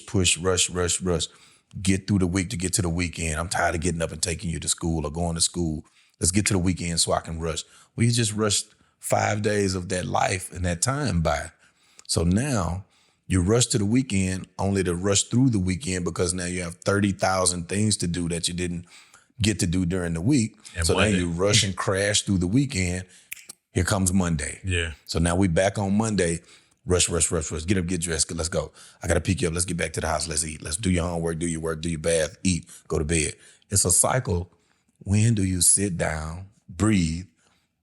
push, rush. Get through the week to get to the weekend. I'm tired of getting up and taking you to school or going to school. Let's get to the weekend so I can rush. We just rushed 5 days of that life and that time by. So now you rush to the weekend only to rush through the weekend because now you have 30,000 things to do that you didn't get to do during the week. And so Monday. Then you rush and crash through the weekend. Here comes Monday. Yeah. So now we back on Monday. Rush. Get up, get dressed. Let's go. I got to pick you up. Let's get back to the house. Let's eat. Let's do your homework, do your work, do your bath, eat, go to bed. It's a cycle. When do you sit down, breathe,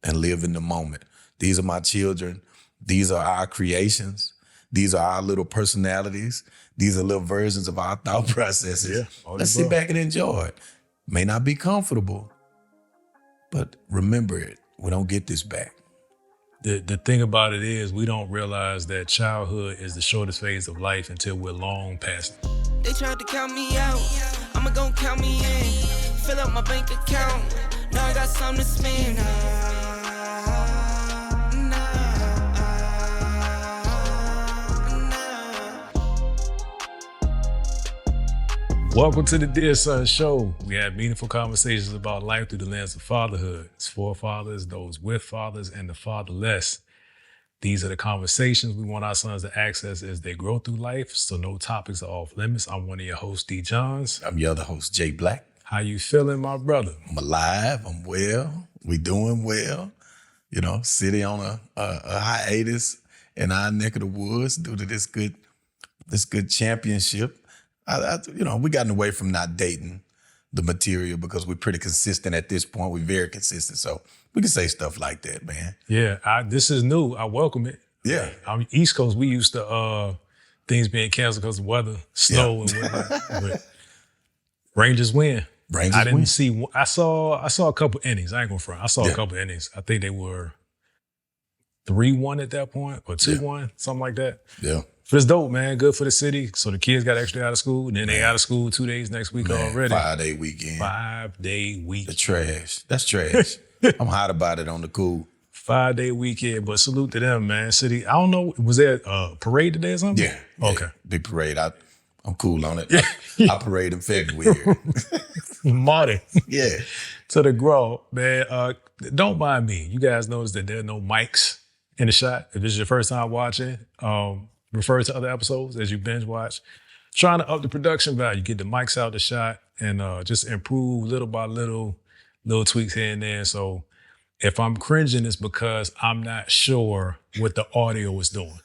and live in the moment? These are my children. These are our creations. These are our little personalities. These are little versions of our thought processes. Yeah, let's sit back and enjoy it. May not be comfortable, but remember it. We don't get this back. The thing about it is we don't realize that childhood is the shortest phase of life until we're long past it. They tried to count me out. I'ma gon' count me in. Fill up my bank account. Now I got something to spend. Welcome to the Dear Son Show. We have meaningful conversations about life through the lens of fatherhood. It's for fathers, those with fathers, and the fatherless. These are the conversations we want our sons to access as they grow through life, so no topics are off limits. I'm one of your hosts, D. Johns. I'm your other host, Jey Blac. How you feeling, my brother? I'm alive. I'm well. We doing well. You know, sitting on a hiatus in our neck of the woods due to this good championship. We gotten away from not dating the material because we're pretty consistent at this point. We're very consistent. So we can say stuff like that, man. Yeah, this is new. I welcome it. Yeah. I'm East Coast. We used to things being canceled because of weather, snow and weather. But Rangers win. I saw a couple innings. I ain't gonna front. I saw a couple innings. I think they were 3-1 at that point or 2-1, something like that. Yeah. But it's dope, man. Good for the city. So the kids got extra out of school. And then they out of school 2 days next week already. 5-day weekend. 5-day week. The trash. That's trash. I'm hot about it on the cool. 5-day weekend. But salute to them, man. City. I don't know. Was there a parade today or something? Yeah. Okay. Big parade. I'm cool on it. I parade in February. Marty. Yeah. To the grow, man. Don't mind me. You guys notice that there are no mics in the shot. If this is your first time watching, refer to other episodes as you binge watch. Trying to up the production value, get the mics out the shot, and just improve little by little tweaks here and there. So if I'm cringing, it's because I'm not sure what the audio is doing.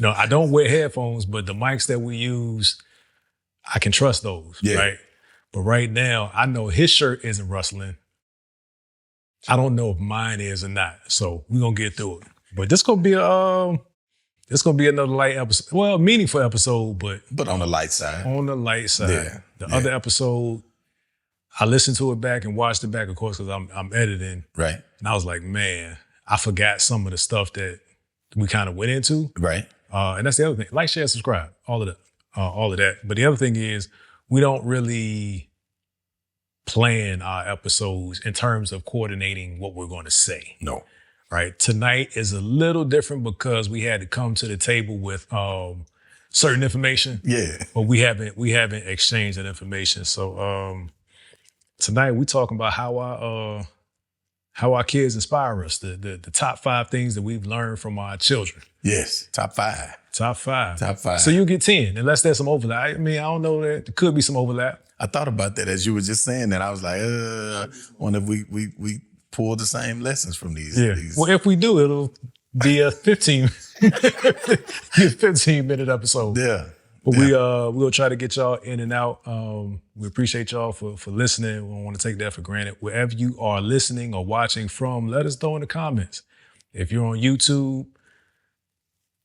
I don't wear headphones, but the mics that we use, I can trust those, right? But right now, I know his shirt isn't rustling. I don't know if mine is or not. So we're going to get through it. But this going to be another light episode. Well, meaningful episode, but on the light side. On the light side. Yeah. The other episode, I listened to it back and watched it back, of course, because I'm editing. Right. And I was like, man, I forgot some of the stuff that we kind of went into. Right. And that's the other thing. Like, share, subscribe. All of that. But the other thing is, we don't really plan our episodes in terms of coordinating what we're going to say. No. Right. Tonight is a little different because we had to come to the table with certain information. Yeah. But we haven't exchanged that information. So tonight we're talking about how our kids inspire us. The top 5 things that we've learned from our children. Yes. Top 5. Top 5. Top 5. So you get 10 unless there's some overlap. I mean, I don't know that there could be some overlap. I thought about that as you were just saying that. I was like, wonder if we pull the same lessons from these. Yeah. Well, if we do, it'll be a 15-minute episode. Yeah. But we'll try to get y'all in and out. We appreciate y'all for listening. We don't want to take that for granted. Wherever you are listening or watching from, let us know in the comments. If you're on YouTube,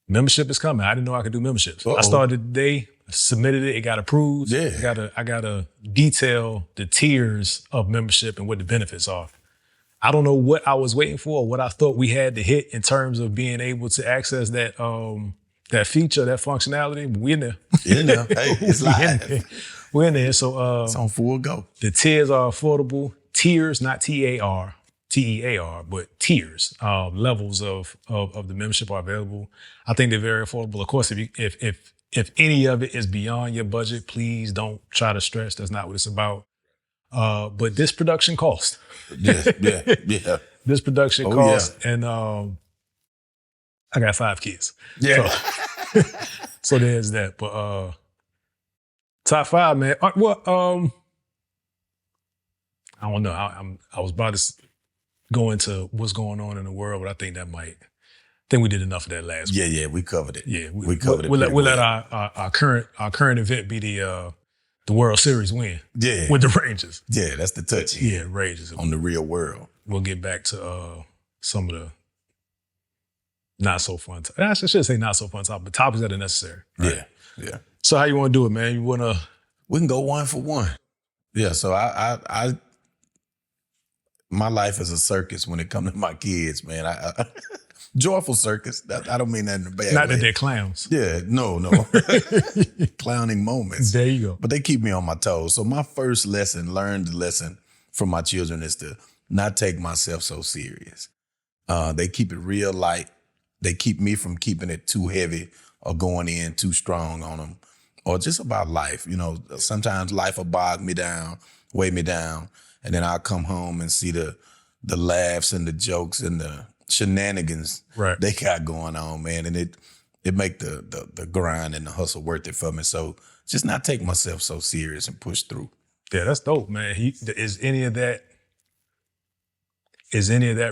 membership is coming. I didn't know I could do memberships. I started today, submitted it, it got approved. Yeah. I gotta detail the tiers of membership and what the benefits are. I don't know what I was waiting for or what I thought we had to hit in terms of being able to access that feature, that functionality. But we're in there. Hey, it's live. We're in there. So it's on full go. The tiers are affordable. Tiers, not TEAR, but tiers. Levels of the membership are available. I think they're very affordable. Of course, if If any of it is beyond your budget, please don't try to stretch. That's not what it's about. But this production cost. Yeah. This production Oh, cost, and I got 5 kids. Yeah. So there's that. But top 5, man. Well, I don't know. I was about to go into what's going on in the world, but I think we did enough of that last week. Yeah, we covered it. Yeah, we covered it. We'll pretty let well. our current event be the World Series win. Yeah. With the Rangers. Yeah, that's the touch. Yeah, Rangers. On the real world. We'll get back to some of the not so fun. I should say not so fun topics, but topics that are necessary. Right? Yeah. So how you want to do it, man? You want to? We can go 1 for 1. Yeah. So I my life is a circus when it comes to my kids, man. I joyful circus. I don't mean that in a bad Not way. that they're clowns. Yeah, no. Clowning moments. There you go. But they keep me on my toes. So my first learned lesson from my children is to not take myself so serious. They keep it real light. They keep me from keeping it too heavy or going in too strong on them, or just about life. You know, sometimes life will bog me down, weigh me down, and then I'll come home and see the laughs and the jokes and the shenanigans they got going on, man. And it make the grind and the hustle worth it for me. So just not take myself so serious and push through. Yeah, that's dope, man. Is any of that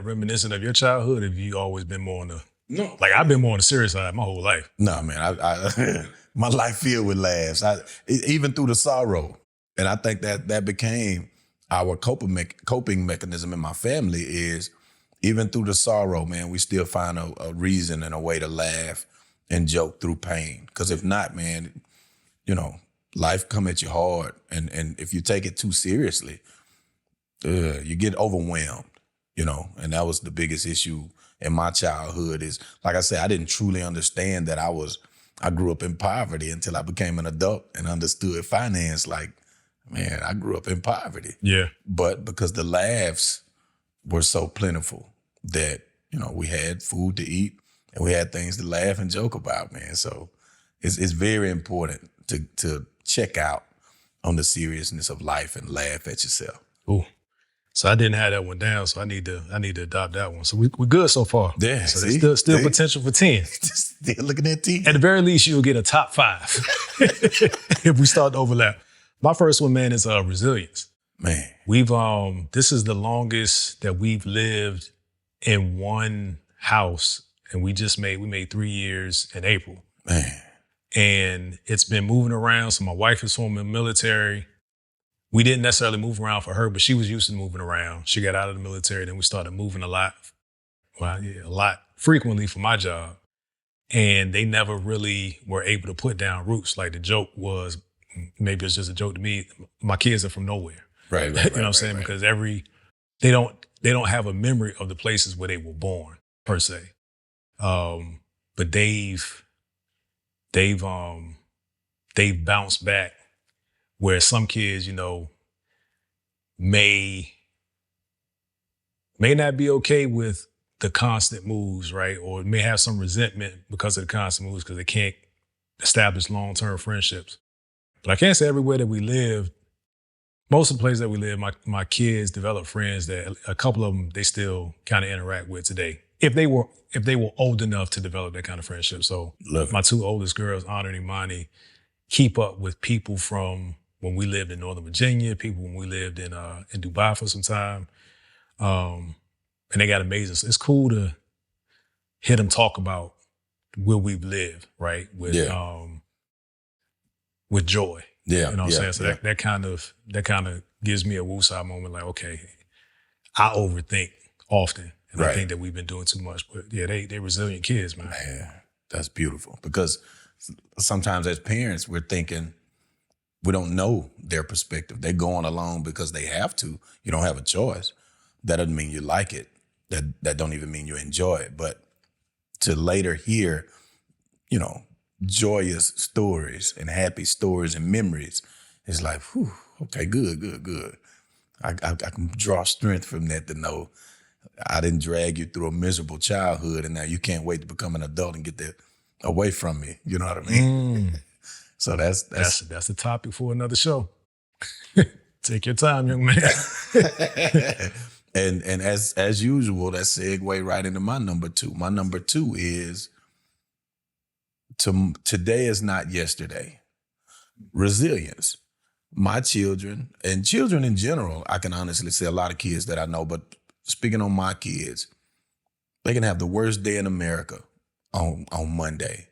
reminiscent of your childhood? Have you always been more on the like I've been more on the serious side my whole life? No, man. I my life filled with laughs. Even through the sorrow, and I think that became our coping mechanism in my family. Is even through the sorrow, man, we still find a reason and a way to laugh and joke through pain. Because if not, man, you know, life come at you hard, and if you take it too seriously, you get overwhelmed. You know, and that was the biggest issue in my childhood. Is like I said, I didn't truly understand that I grew up in poverty until I became an adult and understood finance. Like, man, I grew up in poverty. Yeah. But because the laughs were so plentiful that, you know, we had food to eat and we had things to laugh and joke about, man. So it's very important to check out on the seriousness of life and laugh at yourself. Ooh. So I didn't have that one down, so I need to adopt that one. So we're good so far. Yeah, so there's still potential for 10. Still looking at 10. At the very least, you'll get a top 5 if we start to overlap. My first one, man, is resilience. Man, We've this is the longest that we've lived in one house, and we made 3 years in April. man, And it's been moving around. So my wife is from the military. We didn't necessarily move around for her, but she was used to moving around. She got out of the military, then we started moving a lot frequently for my job. And they never really were able to put down roots. Like the joke was, maybe it's just a joke to me, my kids are from nowhere. right. You know what I'm saying? Because they don't have a memory of the places where they were born per se. But they've bounced back, where some kids, you know, may not be okay with the constant moves, right? Or may have some resentment because of the constant moves because they can't establish long-term friendships. But I can't say everywhere that we live, most of the places that we live, my kids develop friends that a couple of them they still kind of interact with today. If they were old enough to develop that kind of friendship. So my 2 oldest girls, Anna and Imani, keep up with people from when we lived in Northern Virginia, people when we lived in Dubai for some time. And they got amazing. So it's cool to hear them talk about where we've lived, right? With joy. Yeah. You know what I'm saying? So that kind of gives me a woosah moment, like, okay, I overthink often. And I think that we've been doing too much. But yeah, they resilient kids, man. Man, that's beautiful. Because sometimes as parents, we're thinking, we don't know their perspective. They're going along because they have to. You don't have a choice. That doesn't mean you like it. That don't even mean you enjoy it. But to later hear, you know, joyous stories and happy stories and memories, it's like, whew, okay, good. I can draw strength from that to know I didn't drag you through a miserable childhood and now you can't wait to become an adult and get that away from me. You know what I mean? So that's That's the topic for another show. Take your time, young man. and as usual, that segue right into my number two. My number two is today is not yesterday. Resilience. My children and children in general, I can honestly say a lot of kids that I know, but speaking on my kids, they can have the worst day in America on Monday.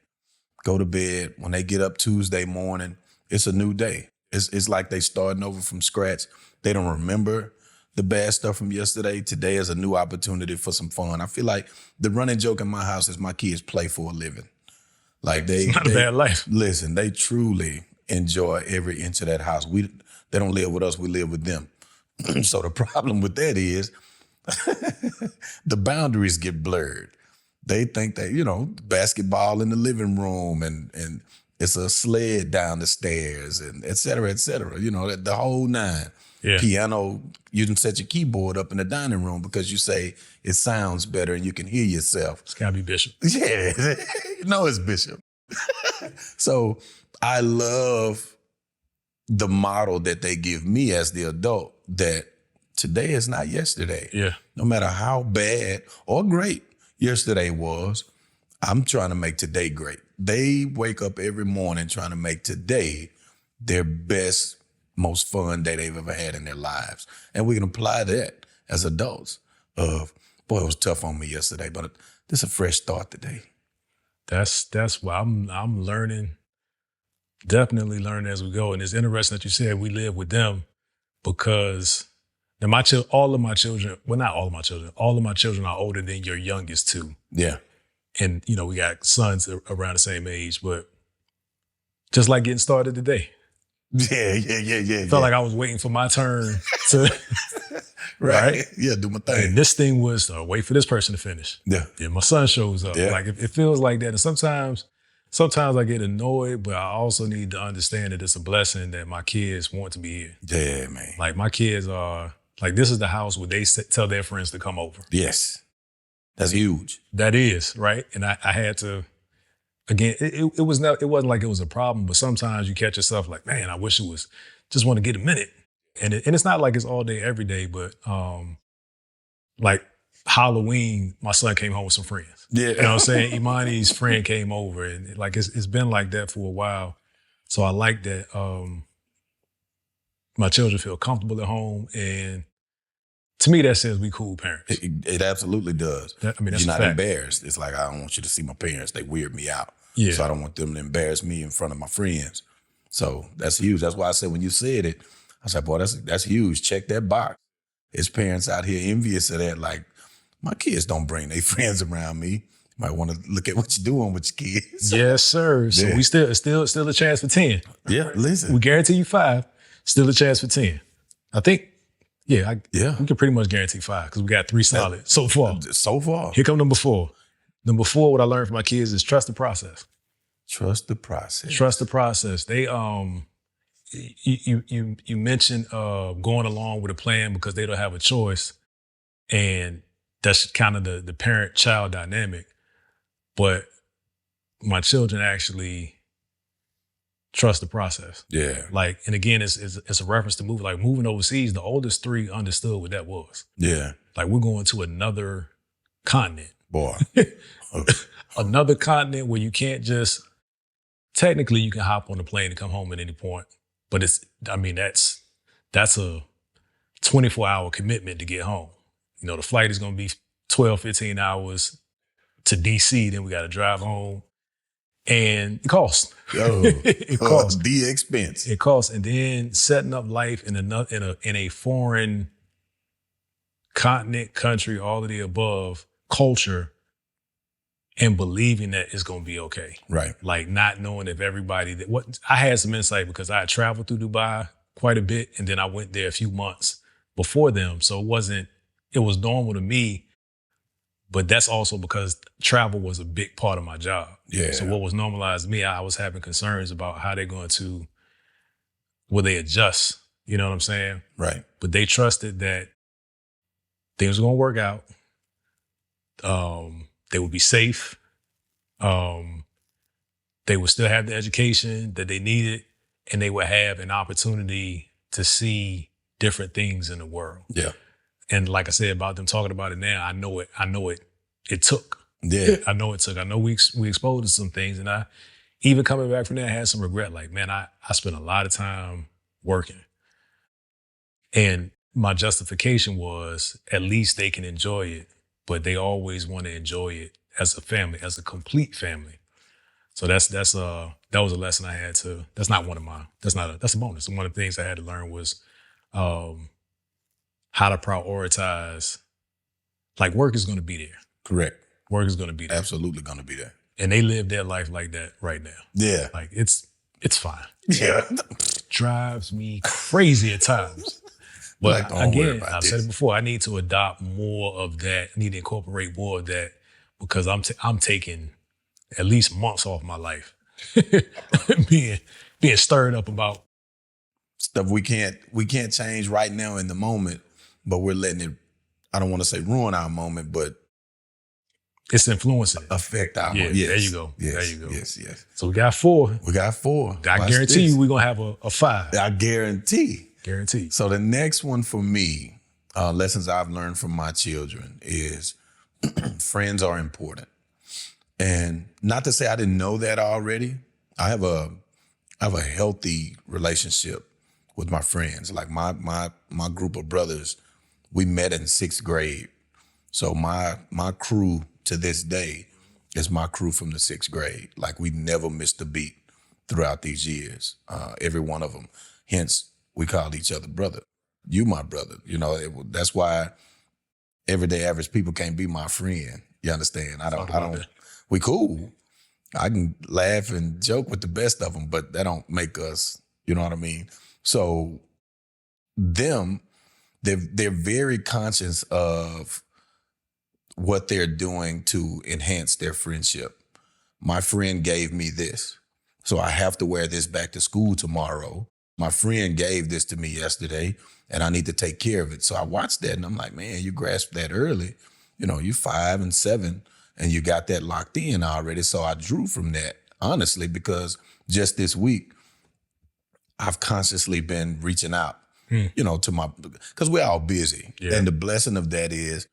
Go to bed. When they get up Tuesday morning, it's a new day. It's like they starting over from scratch. They don't remember the bad stuff from yesterday. Today is a new opportunity for some fun. I feel like the running joke in my house is my kids play for a living. Like It's not a bad life. Listen, they truly enjoy every inch of that house. They don't live with us, we live with them. So the problem with that is the boundaries get blurred. They think that, basketball in the living room and it's a sled down the stairs and et cetera, the whole nine. Yeah. Piano, you can set your keyboard up in the dining room because you say it sounds better and you can hear yourself. It's gotta be Bishop. Yeah, it's Bishop. So I love the model that they give me as the adult that today is not yesterday. Yeah. No matter how bad or great yesterday was, I'm trying to make today great. They wake up every morning trying to make today their best, most fun day they've ever had in their lives. And we can apply that as adults of, boy, it was tough on me yesterday, but this is a fresh start today. That's why I'm learning, definitely learning as we go. And it's interesting that you said we live with them because now all of my children, well, not all of my children, all of my children are older than your youngest two. Yeah. And, we got sons around the same age, but just like getting started today. Yeah. Felt like I was waiting for my turn to, right? Yeah, do my thing. And this thing was wait for this person to finish. Yeah. Then my son shows up. Yeah. Like it feels like that. And sometimes I get annoyed, but I also need to understand that it's a blessing that my kids want to be here. Yeah, man. Like my kids are, like this is the house where they tell their friends to come over. Yes. That's huge. That is, right? And I had to, again, it wasn't like it was a problem, but sometimes you catch yourself like, man, I wish it was, just want to get a minute. And it's not like it's all day, every day, but like Halloween, my son came home with some friends. Yeah. You know what I'm saying? Imani's friend came over and like it's been like that for a while. So I like that my children feel comfortable at home, and to me that says we cool parents. It absolutely does. That's You're a not fact. embarrassed. It's like, I don't want you to see my parents. They weird me out. Yeah. So I don't want them to embarrass me in front of my friends. So that's huge. That's why I said when you said it, I said, boy, that's huge. Check that box. There's parents out here envious of that. Like, my kids don't bring their friends around me. You might want to look at what you're doing with your kids. Yes, sir. So Yeah. we still a chance for 10. Yeah, listen. We guarantee you 5, still a chance for 10. I think, we can pretty much guarantee 5 because we got 3 solid so far. So far. Here come number 4. Number 4, what I learned from my kids is trust the process. Trust the process. Trust the process. They you mentioned going along with a plan because they don't have a choice, and that's kind of the parent-child dynamic. But my children actually trust the process. Yeah. Like, and again, it's a reference to moving overseas. The oldest 3 understood what that was. Yeah. Like, we're going to another continent. Boy. Another continent where you can't just, technically you can hop on the plane and come home at any point. But that's a 24-hour commitment to get home. The flight is going to be 12, 15 hours to DC. Then we got to drive home. And it costs. It costs. The expense. It costs. And then setting up life in a foreign continent, country, all of the above, culture, and believing that it's going to be okay. Right. Like not knowing if everybody I had some insight because I had traveled through Dubai quite a bit, and then I went there a few months before them. So it was normal to me, but that's also because travel was a big part of my job. Yeah. So what was normalized to me, I was having concerns about how they're going to, will they adjust? You know what I'm saying? Right. But they trusted that things were going to work out. They would be safe. they would still have the education that they needed, and they would have an opportunity to see different things in the world. Yeah. And like I said about them talking about it now, I know it took. Yeah. I know it took. I know we exposed to some things, and I even coming back from there, I had some regret. Like, man, I spent a lot of time working, and my justification was at least they can enjoy it, but they always want to enjoy it as a family, as a complete family. So that was a lesson I had to. That's not one of mine. That's a bonus. And one of the things I had to learn was how to prioritize. Like, work is going to be there. Correct. Work is going to be there. Absolutely going to be there. And they live their life like that right now. Yeah. Like, it's fine. Yeah. Drives me crazy at times. But Like, again, I've said it before, I need to adopt more of that. I need to incorporate more of that because I'm taking at least months off my life being stirred up about stuff we can't change right now in the moment, but we're letting it, I don't want to say ruin our moment, but it's influencing it. Affect our Yeah, moment. Yes. there you go. Yes. There you go. Yes. So we got 4. We got 4. I Watch guarantee this. you we're going to have a 5. I guarantee. Guaranteed. So the next one for me, lessons I've learned from my children is friends are important. And not to say I didn't know that already. I have a healthy relationship with my friends. Like my group of brothers, we met in 6th grade. So my crew to this day is my crew from the 6th grade. Like, we never missed a beat throughout these years. Every one of them. Hence, we called each other brother. You my brother. You know, that's why everyday average people can't be my friend. You understand? I don't. We cool. I can laugh and joke with the best of them, but that don't make us. You know what I mean? So they're very conscious of what they're doing to enhance their friendship. My friend gave me this, so I have to wear this back to school tomorrow. My friend gave this to me yesterday, and I need to take care of it. So I watched that, and I'm like, man, you grasped that early. You know, you 5 and 7, and you got that locked in already. So I drew from that, honestly, because just this week, I've consciously been reaching out, you know, because we're all busy. Yeah. And the blessing of that is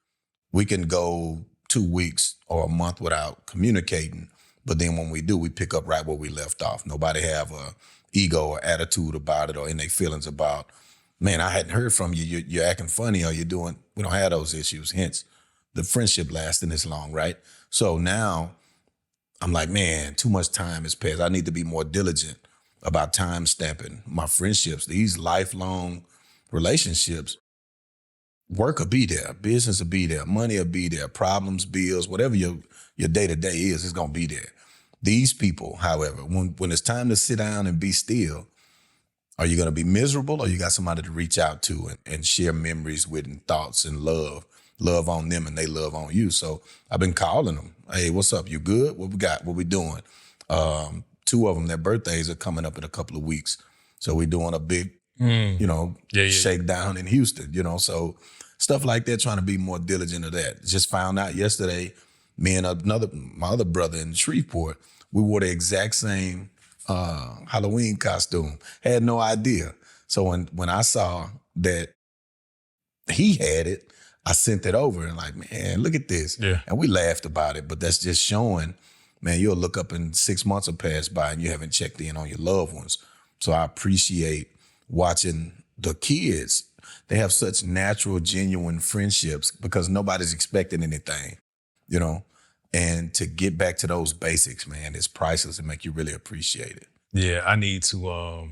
we can go 2 weeks or a month without communicating. But then when we do, we pick up right where we left off. Nobody have a ego or attitude about it or any feelings about, man, I hadn't heard from you. You're acting funny or you're doing, we don't have those issues. Hence, the friendship lasting this long, right? So now I'm like, man, too much time has passed. I need to be more diligent about time stamping my friendships, these lifelong relationships. Work will be there, business will be there, money will be there, problems, bills, whatever your day-to-day is, it's gonna be there. These people, however, when it's time to sit down and be still, are you gonna be miserable or you got somebody to reach out to and share memories with and thoughts and love on them and they love on you? So I've been calling them. Hey, what's up? You good? What we got? What we doing? 2 of them, their birthdays are coming up in a couple of weeks. So we're doing a big, shakedown in Houston, you know, so stuff like that, trying to be more diligent of that. Just found out yesterday, me and my other brother in Shreveport, we wore the exact same Halloween costume. Had no idea. So when I saw that he had it, I sent it over and like, man, look at this. Yeah. And we laughed about it, but that's just showing, man, you'll look up and 6 months will pass by and you haven't checked in on your loved ones. So I appreciate watching the kids. They have such natural, genuine friendships because nobody's expecting anything, you know? And to get back to those basics, man, it's priceless and make you really appreciate it. Yeah, I need to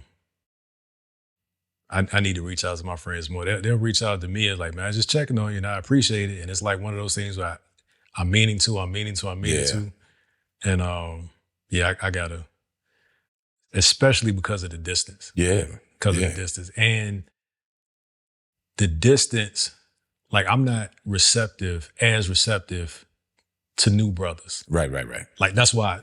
I need to reach out to my friends more. They'll reach out to me and like, man, I'm just checking on you and I appreciate it. And it's like one of those things where I'm meaning to. And I gotta, especially because of the distance. Yeah. Because of the distance. And the distance, like I'm not as receptive to new brothers. Right. Like that's why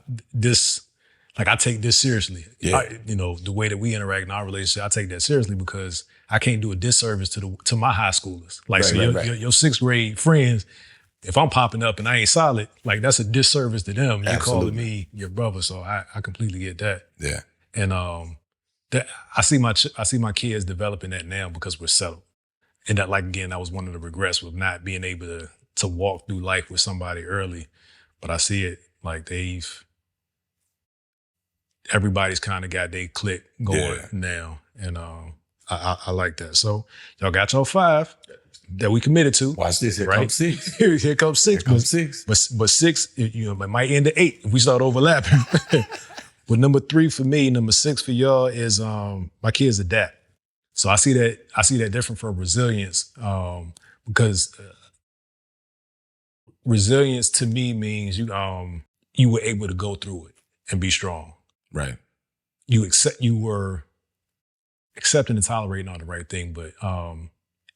I take this seriously. Yeah. The way that we interact in our relationship, I take that seriously because I can't do a disservice to my high schoolers. Like, right. Your 6th grade friends if I'm popping up and I ain't solid, like that's a disservice to them. You calling Absolutely. me your brother, so I completely get that. Yeah. And that I see my kids developing that now because we're settled. And that, like, again, that was one of the regrets with not being able to walk through life with somebody early. But I see it like everybody's kind of got their click going now. And I like that. So y'all got your 5 that we committed to. Watch this. Here right? comes 6. Here comes 6. Here comes 6. But 6, it might end at 8 if we start overlapping. But number 3 for me, number 6 for y'all is my kids adapt. So I see that different from resilience, because resilience to me means you were able to go through it and be strong. Right. You were accepting and tolerating all the right thing, but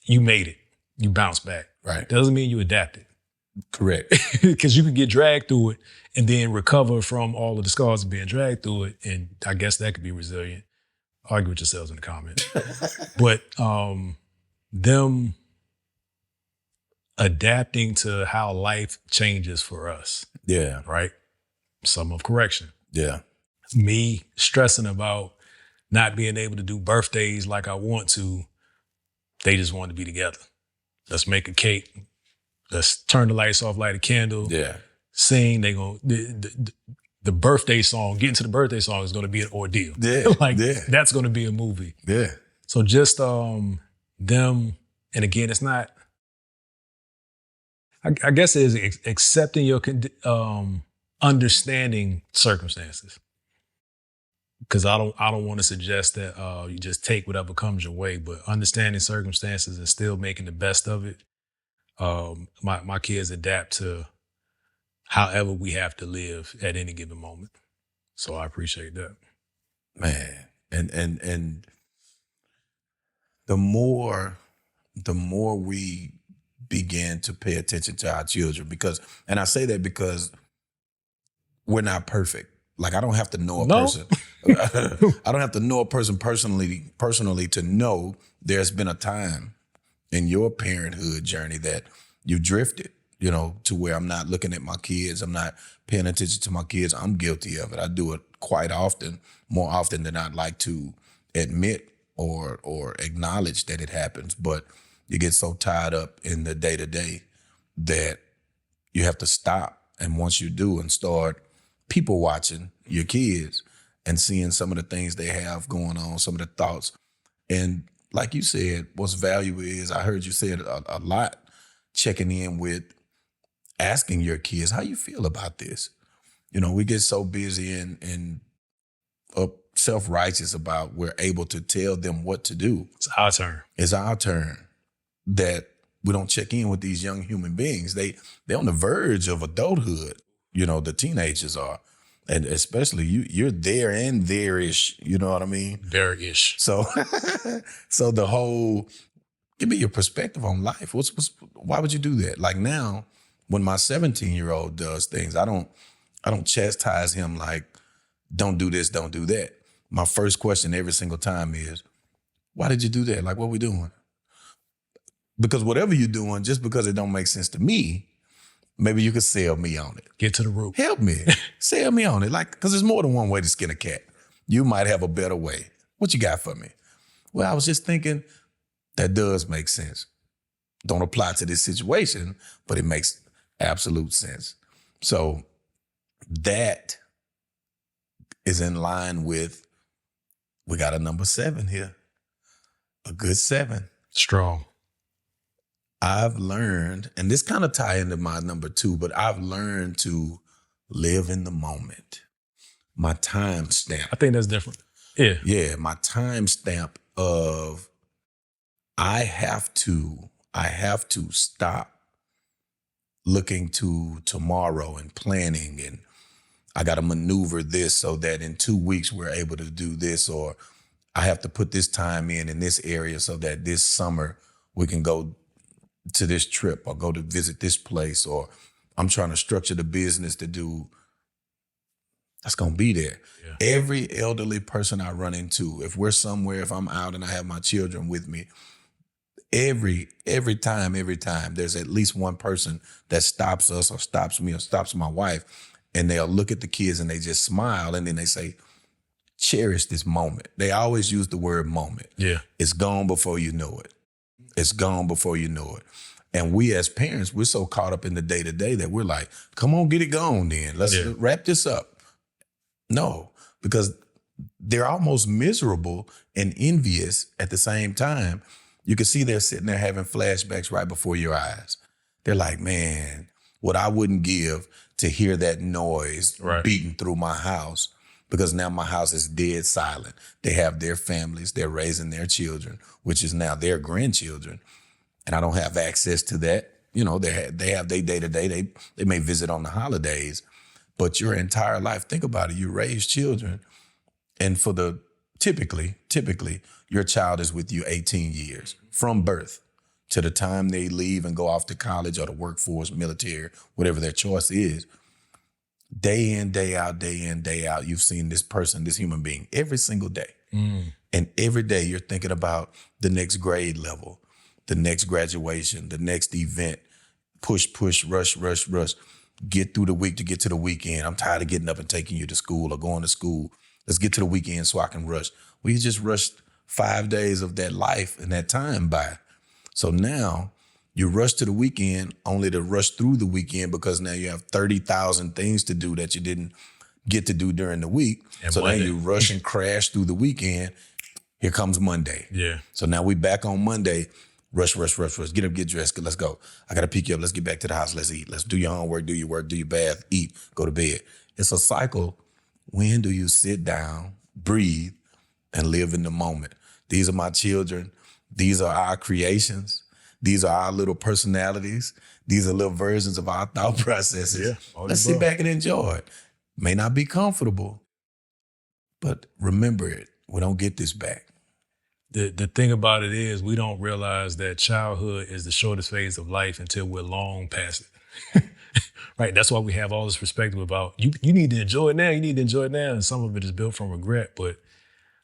you made it. You bounced back. Right. Doesn't mean you adapted. Correct. Because you can get dragged through it and then recover from all of the scars of being dragged through it. And I guess that could be resilient. Argue with yourselves in the comments. But them adapting to how life changes for us. Yeah. Right? Some of correction. Yeah. Me stressing about not being able to do birthdays like I want to. They just want to be together. Let's make a cake. Let's turn the lights off, light a candle. Yeah. Sing. They go the birthday song. Getting to the birthday song is going to be an ordeal. Yeah. That's going to be a movie. Yeah. So just them, and again, it's not. I guess it is accepting your understanding circumstances. Because I don't want to suggest that you just take whatever comes your way, but understanding circumstances and still making the best of it. My kids adapt to however we have to live at any given moment. So I appreciate that. Man. And the more we begin to pay attention to our children, and I say that because we're not perfect. Like, I don't have to know a person. I don't have to know a person personally to know there's been a time in your parenthood journey that you drifted, to where I'm not looking at my kids. I'm not paying attention to my kids. I'm guilty of it. I do it quite often, more often than I'd like to admit or acknowledge that it happens. But you get so tied up in the day-to-day that you have to stop. And once you do and start people watching your kids and seeing some of the things they have going on, some of the thoughts. And like you said, what's valuable is, I heard you say it a lot, checking in with, asking your kids, how you feel about this? We get so busy and self-righteous about we're able to tell them what to do. It's our turn. It's our turn that we don't check in with these young human beings. They're on the verge of adulthood. The teenagers are. And especially you're there and there-ish, you know what I mean? There-ish. So the whole, give me your perspective on life. Why would you do that? Like now, when my 17-year-old does things, I don't chastise him like, don't do this, don't do that. My first question every single time is, why did you do that? Like, what we doing? Because whatever you're doing, just because it don't make sense to me, maybe you could sell me on it. Get to the root. Help me. Sell me on it. Like, because there's more than one way to skin a cat. You might have a better way. What you got for me? Well, I was just thinking that does make sense. Don't apply to this situation, but it makes absolute sense. So that is in line with, we got a number 7 here. A good 7. Strong. I've learned, and this kind of tie into my number 2, but I've learned to live in the moment. My time stamp. I think that's different. Yeah. Yeah, my time stamp of I have to stop looking to tomorrow and planning, and I got to maneuver this so that in 2 weeks we're able to do this, or I have to put this time in this area so that this summer we can go to this trip or go to visit this place, or I'm trying to structure the business to do. That's going to be there. Yeah. Every elderly person I run into, if we're somewhere, if I'm out and I have my children with me, every time, there's at least one person that stops us or stops me or stops my wife, and they'll look at the kids and they just smile and then they say, cherish this moment. They always use the word moment. Yeah. It's gone before you know it. It's gone before you know it. And we as parents, we're so caught up in the day-to-day that we're like, come on, get it gone then. Let's wrap this up. No, because they're almost miserable and envious at the same time. You can see they're sitting there having flashbacks right before your eyes. They're like, man, what I wouldn't give to hear that noise beating through my house, because now my house is dead silent. They have their families, they're raising their children, which is now their grandchildren. And I don't have access to that. You know, they have their day-to-day. They may visit on the holidays, but your entire life, think about it, you raise children, and for the typically, your child is with you 18 years from birth to the time they leave and go off to college or the workforce, military, whatever their choice is. Day in, day out, you've seen this person, this human being, every single day. And every day you're thinking about the next grade level, the next graduation, the next event. Push, rush. Get through the week to get to the weekend. I'm tired of getting up and taking you to school or going to school. Let's get to the weekend so I can rush. We just rushed 5 days of that life and that time by. So now you rush to the weekend only to rush through the weekend because now you have 30,000 things to do that you didn't get to do during the week. And so Monday, now you rush and crash through the weekend. Here comes Monday. Yeah. So now we back on Monday. Rush. Get up, get dressed. Let's go. I got to pick you up. Let's get back to the house. Let's eat. Let's do your homework, do your work, do your bath, eat, go to bed. It's a cycle. When do you sit down, breathe, and live in the moment? These are my children. These are our creations. These are our little personalities. These are little versions of our thought processes. Yeah, let's sit back and enjoy it. May not be comfortable, but remember it. We don't get this back. The thing about it is we don't realize that childhood is the shortest phase of life until we're long past it. Right? That's why we have all this perspective about you need to enjoy it now. You need to enjoy it now. And some of it is built from regret. But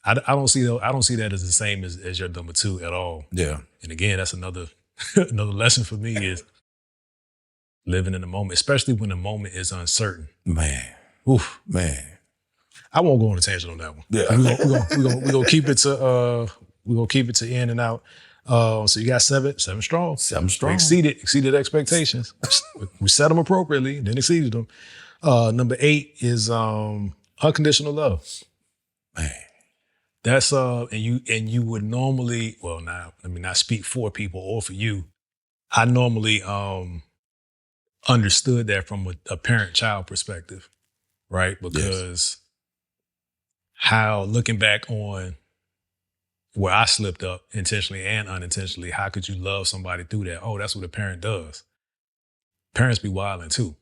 I don't see that as the same as your number two at all. Yeah. And again, that's another lesson for me is living in the moment, especially when the moment is uncertain. Man. Oof. Man. I won't go on a tangent on that one. Yeah. We're gonna keep it to in and out. So you got seven strong. 7 strong. Exceeded expectations. We set them appropriately, then exceeded them. Number 8 is unconditional love. Man. That's and you would normally, well, now let me not speak for people or for you. I normally understood that from a parent-child perspective, right? Because how, looking back on where I slipped up intentionally and unintentionally, how could you love somebody through that? Oh, that's what a parent does. Parents be wilding too.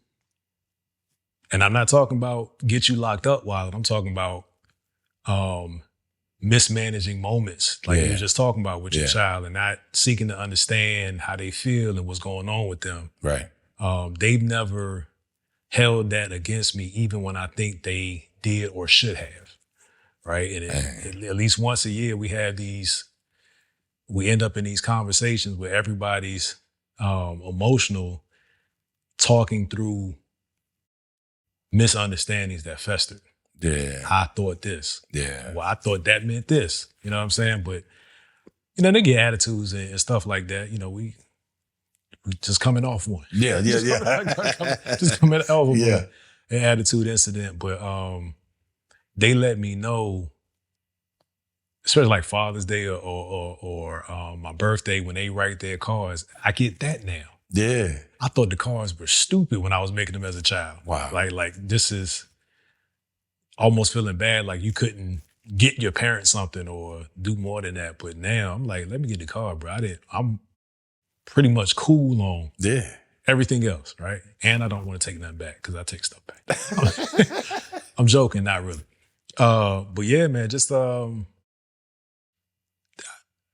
And I'm not talking about get you locked up wilding. I'm talking about mismanaging moments like you were just talking about with your child and not seeking to understand how they feel and what's going on with them. Right. They've never held that against me, even when I think they did or should have. Right. And at least once a year, we end up in these conversations where everybody's emotional, talking through misunderstandings that festered. Yeah. I thought this. Yeah. Well, I thought that meant this. You know what I'm saying? But, they get attitudes and stuff like that. We just coming off one. Yeah. Just coming off of an attitude incident. But they let me know, especially like Father's Day or my birthday, when they write their cards, I get that now. Yeah. I thought the cards were stupid when I was making them as a child. Wow. Like this is almost feeling bad, like you couldn't get your parents something or do more than that. But now I'm like, let me get the card, bro. I'm pretty much cool on everything else, right? And I don't want to take nothing back because I take stuff back. I'm joking, not really. But yeah, man, just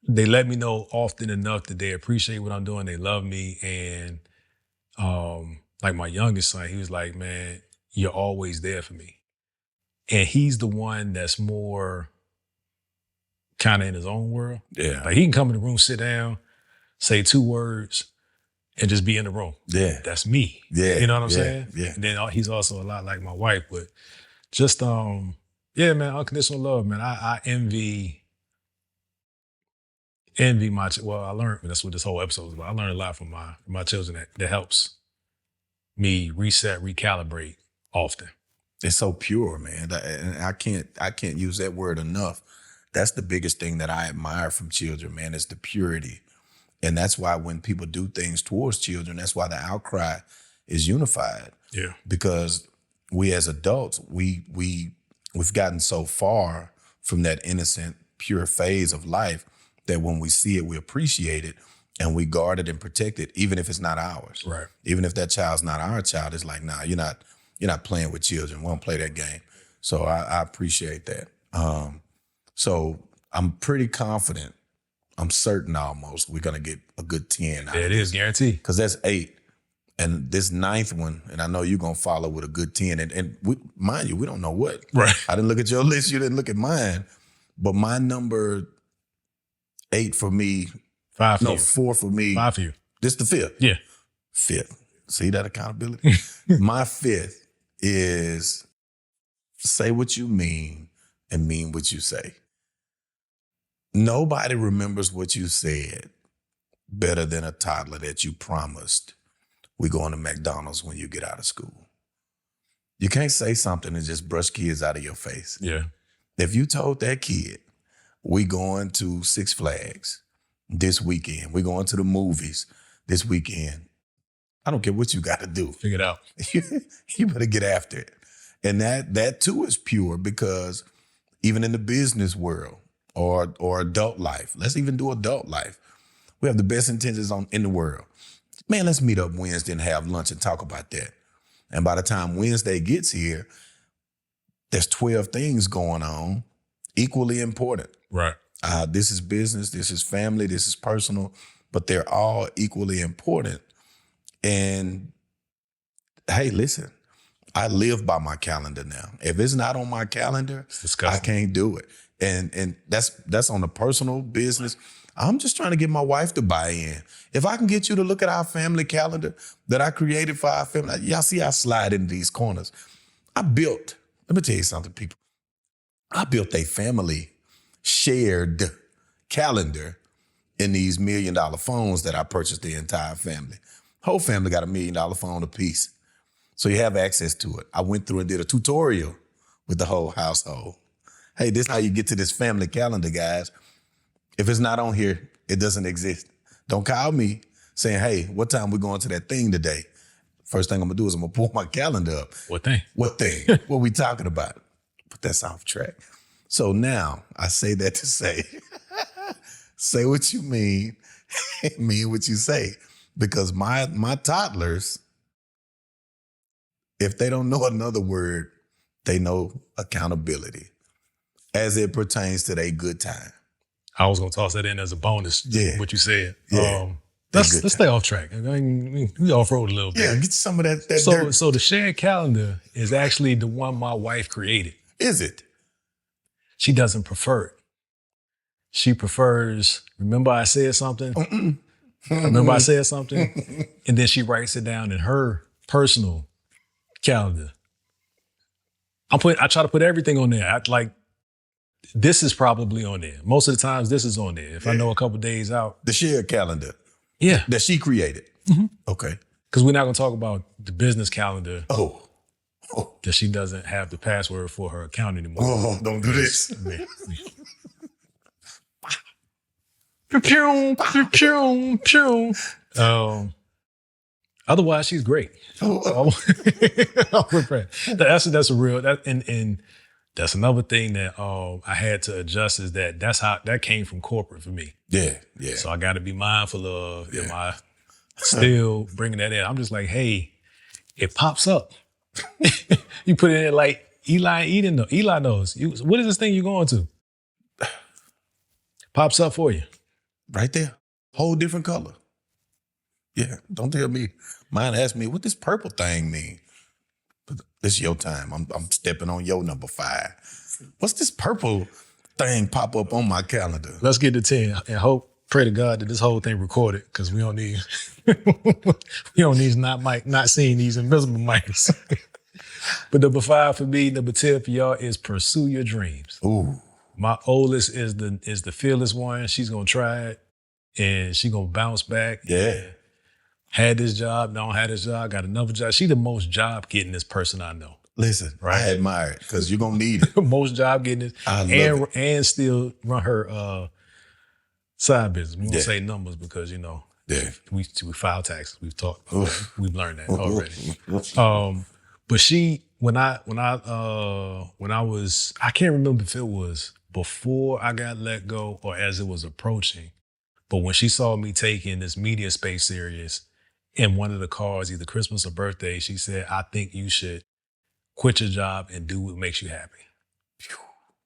they let me know often enough that they appreciate what I'm doing. They love me. And like my youngest son, he was like, man, you're always there for me. And he's the one that's more kind of in his own world. Yeah. Like he can come in the room, sit down, say 2 words, and just be in the room. Yeah. That's me. Yeah. You know what I'm Yeah. saying? Yeah. And then he's also a lot like my wife, but just yeah, man, unconditional love, man. I envy my well, I learned that's what this whole episode is about. I learned a lot from my children that helps me reset, recalibrate often. It's so pure, man. And I can't use that word enough. That's the biggest thing that I admire from children, man, is the purity. And that's why when people do things towards children, that's why the outcry is unified. Yeah. Because we as adults, we've gotten so far from that innocent, pure phase of life that when we see it, we appreciate it and we guard it and protect it, even if it's not ours. Right. Even if that child's not our child, it's like, nah, you're not playing with children. We don't play that game. So I appreciate that. So I'm pretty confident. I'm certain almost we're gonna get a good 10. Yeah, it is guaranteed. Because that's 8. And this 9th one, and I know you're gonna follow with a good 10. And we, mind you, we don't know what. Right. I didn't look at your list, you didn't look at mine. But my number 8 for me, 5 for no, you. 4 for me. 5 for you. This the 5th. Yeah. 5th. See that accountability? My 5th is say what you mean and mean what you say. Nobody remembers what you said better than a toddler that you promised we going to McDonald's when you get out of school. You can't say something and just brush kids out of your face. Yeah. If you told that kid, we going to Six Flags this weekend, we going to the movies this weekend, I don't care what you got to do. Figure it out. You better get after it. And that too is pure because even in the business world or adult life, let's even do adult life, we have the best intentions in the world. Man, let's meet up Wednesday and have lunch and talk about that. And by the time Wednesday gets here, there's 12 things going on, equally important. Right. This is business, this is family, this is personal, but they're all equally important. And hey, listen, I live by my calendar now. If it's not on my calendar, I can't do it. And that's on the personal business. I'm just trying to get my wife to buy in. If I can get you to look at our family calendar that I created for our family, y'all see I slide into these corners. Let me tell you something, people. I built a family shared calendar in these $1 million phones that I purchased the entire family. Whole family got a $1 million phone apiece. So you have access to it. I went through and did a tutorial with the whole household. Hey, this is how you get to this family calendar, guys. If it's not on here, it doesn't exist. Don't call me saying, hey, what time we going to that thing today? First thing I'm gonna do is I'm gonna pull my calendar up. What thing? What thing? What we talking about? But that's off track. So now I say that to say, say what you mean and mean what you say. Because my toddlers, if they don't know another word, they know accountability as it pertains to their good time. I was gonna toss that in as a bonus. Yeah. What you said. Yeah. Let's stay off track. I mean, we off road a little bit. Yeah, get some of that dirt. So the shared calendar is actually the one my wife created. Is it? She doesn't prefer it. She prefers, remember I said something? Remember I said something? And then she writes it down in her personal calendar. I try to put everything on there. This is probably on there. Most of the times this is on there. If I know a couple days out. The shared calendar. Yeah. That she created. Okay. Because we're not going to talk about the business calendar. Oh. That she doesn't have the password for her account anymore. Oh, don't do this. Otherwise, she's great. That's a real and that's another thing that I had to adjust is that came from corporate for me. Yeah. So I got to be mindful of am I still bringing that in? I'm just like, hey, it pops up. You put it in like Eli knows. What is this thing you're going to? Pops up for you. Right there. Whole different color. Yeah. Don't tell me. Mine asked me, what this purple thing mean? But this is your time. I'm stepping on your number 5. What's this purple thing pop up on my calendar? Let's get to 10 and hope Pray to God that this whole thing recorded because we don't need not seeing these invisible mics. But number 5 for me, number 10 for y'all is pursue your dreams. Ooh. My oldest is the fearless one. She's gonna try it and she gonna bounce back. Yeah. Had this job, don't have this job, got another job. She the most job gettingest person I know. Listen, Right. I admire it because you're gonna need it. Most job gettingest I love it. and still run her side business. We won't Yeah. say numbers because Yeah. we file taxes. We've talked. Oof. We've learned that already. But she when I was, I can't remember if it was before I got let go or as it was approaching. But when she saw me taking this media space serious in one of the cards, either Christmas or birthday, she said, "I think you should quit your job and do what makes you happy."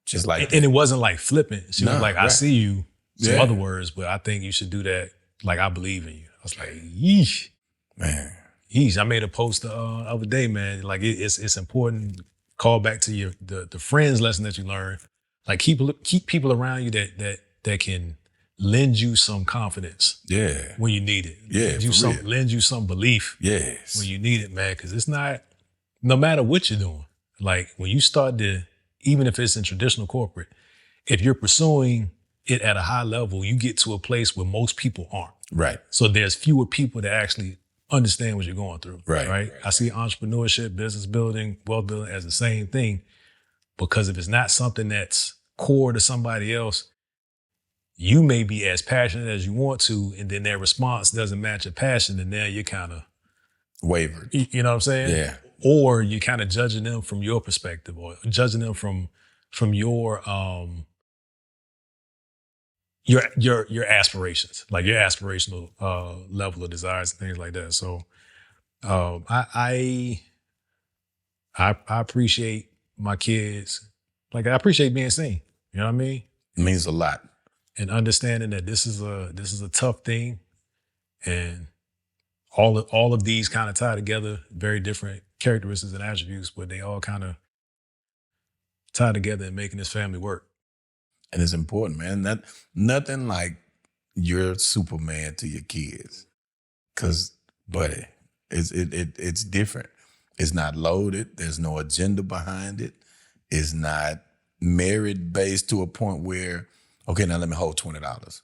Just like And it wasn't like flippant. She was Nah, like, "I right. see you." Some Yeah. other words, but I think you should do that. Like, I believe in you. I was like, yeesh. man. Yeesh. I made a post the other day, man. Like, it's important. Call back to the friends lesson that you learned. Like, keep people around you that can lend you some confidence Yeah. when you need it. Yeah, for real. Lend you some belief Yes. when you need it, man. Because it's not, no matter what you're doing, like when you start to, even if it's in traditional corporate, if you're pursuing it at a high level, you get to a place where most people aren't. Right. So there's fewer people that actually understand what you're going through. Right. I see entrepreneurship, business building, wealth building as the same thing, because if it's not something that's core to somebody else, you may be as passionate as you want to, and then their response doesn't match your passion, and now you're kind of, Wavered. you know what I'm saying? Yeah. Or you're kind of judging them from your perspective, or judging them from your aspirations, like your aspirational level of desires and things like that. So I appreciate my kids. Like, I appreciate being seen. You know what I mean? It means a lot. And understanding that this is a tough thing, and all of these kind of tie together, very different characteristics and attributes, but they all kind of tie together in making this family work. And it's important, man. Nothing like you're Superman to your kids. Cause, buddy, it's different. It's not loaded. There's no agenda behind it. It's not merit based to a point where, okay, now let me hold $20.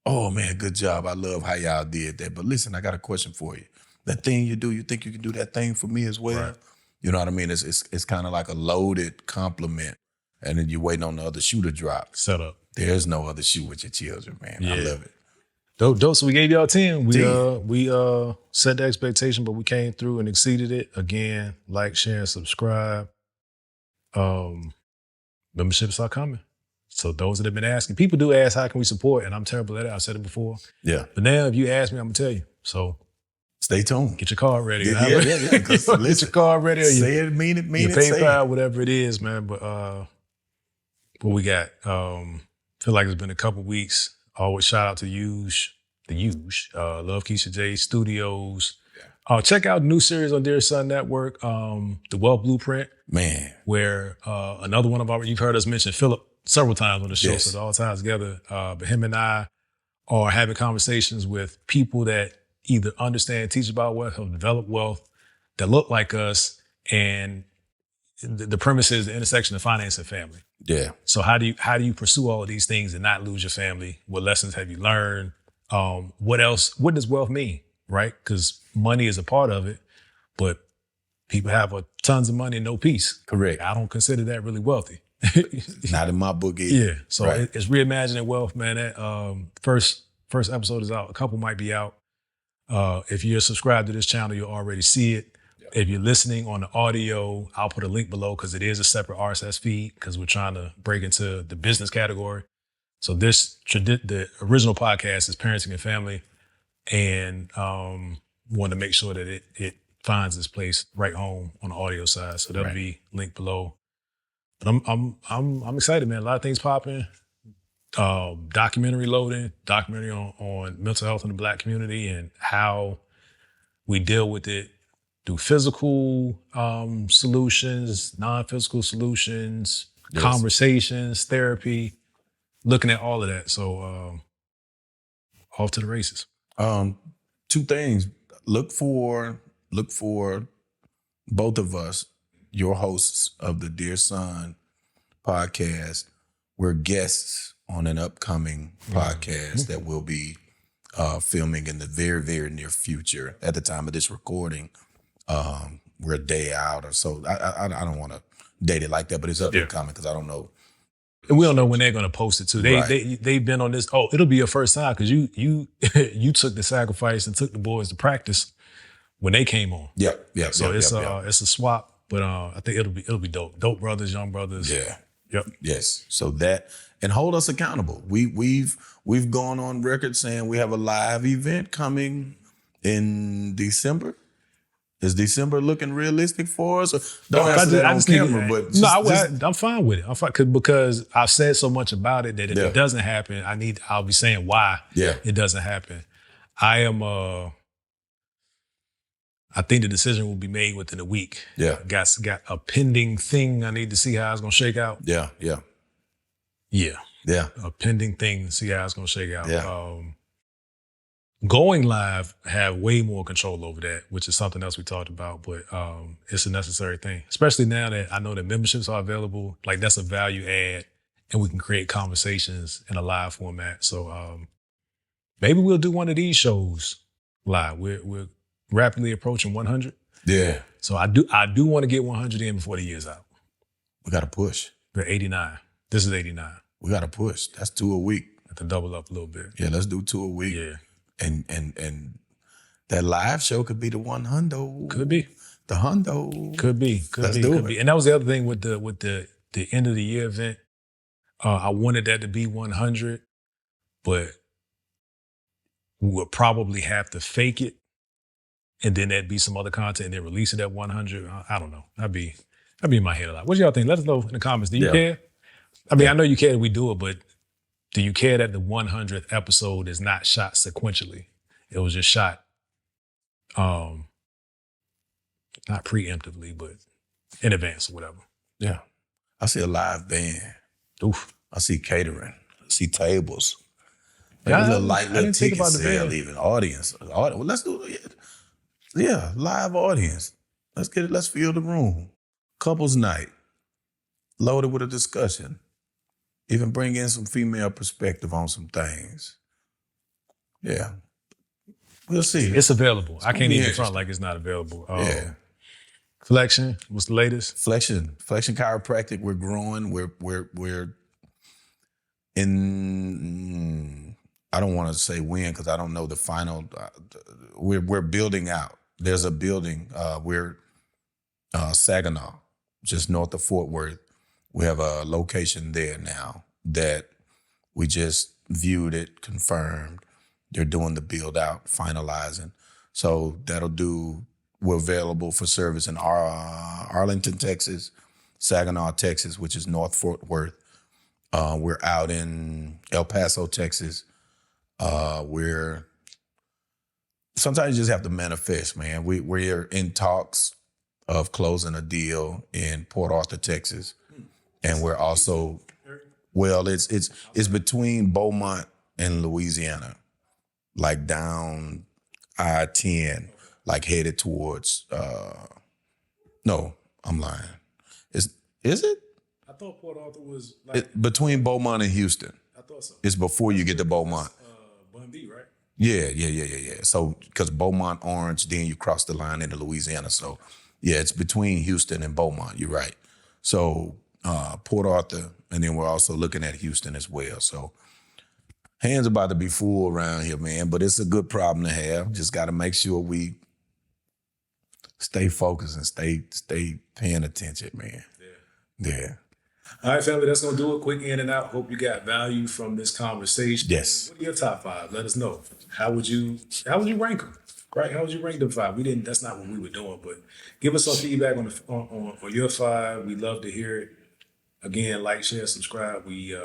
Oh man, good job. I love how y'all did that. But listen, I got a question for you. That thing you do, you think you can do that thing for me as well? Right. You know what I mean? It's kind of like a loaded compliment. And then you're waiting on the other shoe to drop. Set up. There's no other shoe with your children, man. I Yeah. love it. Dope. So we gave y'all 10. We 10. Set the expectation, but we came through and exceeded it. Again, like, share, and subscribe. Memberships are coming. So those that have been asking, people do ask, how can we support? And I'm terrible at it. I've said it before. Yeah. But now if you ask me, I'm gonna tell you. So Stay tuned. get your card ready. Yeah. 'Cause Get listen, your card ready. Or say it, mean it, your say PayPal, it. whatever it is, man. But what we got? Feel like it's been a couple weeks. Always shout out to the Huge, Love Keisha J Studios. Check out the new series on Dear Son Network, The Wealth Blueprint, Man. where another one of our, you've heard us mention Philip several times on the show, Yes. so it all ties together. But him and I are having conversations with people that either understand, teach about wealth, have developed wealth, that look like us, and the premise is the intersection of finance and family. Yeah. So how do you pursue all of these things and not lose your family? What lessons have you learned? What else? What does wealth mean? Right? Because money is a part of it, but people have tons of money and no peace. Correct. I don't consider that really wealthy. Not in my book either. Yeah. So Right. it's reimagining wealth, man. That first episode is out. A couple might be out. If you're subscribed to this channel, you'll already see it. If you're listening on the audio, I'll put a link below because it is a separate RSS feed because we're trying to break into the business category. So the original podcast is parenting and family, and want to make sure that it finds its place right home on the audio side. So that'll Right. be linked below. But I'm excited, man. A lot of things popping. Documentary on mental health in the Black community and how we deal with it through physical solutions, non-physical solutions, Yes. conversations, therapy. looking at all of that. So off to the races. Two things. Look for both of us, your hosts of the Dear Son podcast. We're guests on an upcoming podcast that we'll be filming in the very, very near future. At the time of this recording, we're a day out or so. I don't want to date it like that, but it's up and coming because I don't know. And we don't know when they're going to post it too. Right. They've been on this. Oh, it'll be your first time because you you took the sacrifice and took the boys to practice when they came on. Yeah. So it's a swap, but I think it'll be dope. Dope brothers, young brothers. Yeah. Yep. Yes. So that, and hold us accountable. We've gone on record saying we have a live event coming in December. Is December looking realistic for us? Or don't answer that on camera, but I'm fine with it. I'm fine because I've said so much about it that if it doesn't happen, I'll be saying why it doesn't happen. I think the decision will be made within a week. Yeah. Got a pending thing. I need to see how it's gonna shake out. Yeah. A pending thing to see how it's gonna shake out. Yeah. Going live, have way more control over that, which is something else we talked about, but it's a necessary thing, especially now that I know that memberships are available. Like that's a value add and we can create conversations in a live format. So maybe we'll do one of these shows live. We're rapidly approaching 100. Yeah. So I do want to get 100 in before the year's out. We got to push. We're 89. This is 89. We got to push. That's 2 a week. Have to double up a little bit. Yeah, let's do 2 a week. Yeah. And that live show could be the 100. Could be. The hundo. Could be. Let's do it. And that was the other thing with the end of the year event. I wanted that to be 100, but we would probably have to fake it, and then there'd be some other content, and then release it at 100. I don't know. That'd be in my head a lot. What y'all think? Let us know in the comments. Do you care? I mean, I know you care that we do it, but do you care that the 100th episode is not shot sequentially? It was just shot, not preemptively, but in advance or whatever. Yeah. I see a live band. Oof. I see catering. I see tables. Yeah, Maybe a little ticket about the sale band. even. Audience. Well, let's do it. Yeah, live audience. Let's get it. Let's fill the room. Couples night. Loaded with a discussion. Even bring in some female perspective on some things. Yeah. We'll see. It's available. I can't even interesting. front like it's not available. Yeah. Flexion, what's the latest? Flexion chiropractic. We're growing. We're in. I don't want to say when because I don't know the final. We're building out. There's a building. We're Saginaw, just north of Fort Worth. We have a location there now that we just viewed it, confirmed. They're doing the build out, finalizing. So we're available for service in Arlington, Texas, Saginaw, Texas, which is North Fort Worth. We're out in El Paso, Texas. Sometimes you just have to manifest, man. We're in talks of closing a deal in Port Arthur, Texas. And we're also, it's between Beaumont and Louisiana, like down I-10, like headed towards, no, I'm lying. Is it? I thought Port Arthur was like Between Beaumont and Houston. I thought so. It's before you get to Beaumont. Bun B, right? Yeah. So, because Beaumont, Orange, then you cross the line into Louisiana. So, yeah, it's between Houston and Beaumont. You're right. So, Port Arthur, and then we're also looking at Houston as well. So, hands about to be full around here, man. But it's a good problem to have. Just got to make sure we stay focused and stay paying attention, man. Yeah. All right, family, that's going to do it. Quick in and out. Hope you got value from this conversation. Yes. What are your top 5? Let us know. How would you rank them? Right? How would you rank them 5? That's not what we were doing, but give us some feedback on your 5. We love to hear it. Again, like, share, subscribe. We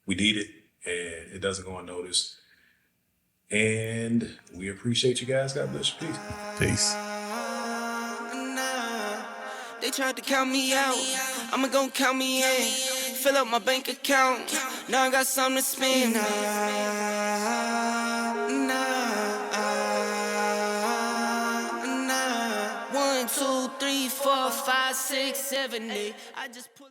need it, and it doesn't go unnoticed. And we appreciate you guys. God bless you. Peace. They tried to count me out. I'ma gon' count me in. fill up my bank account. Now I got something to spend. Nah. 1, 2, 3, 4, 5, 6, 7, 8. I just pull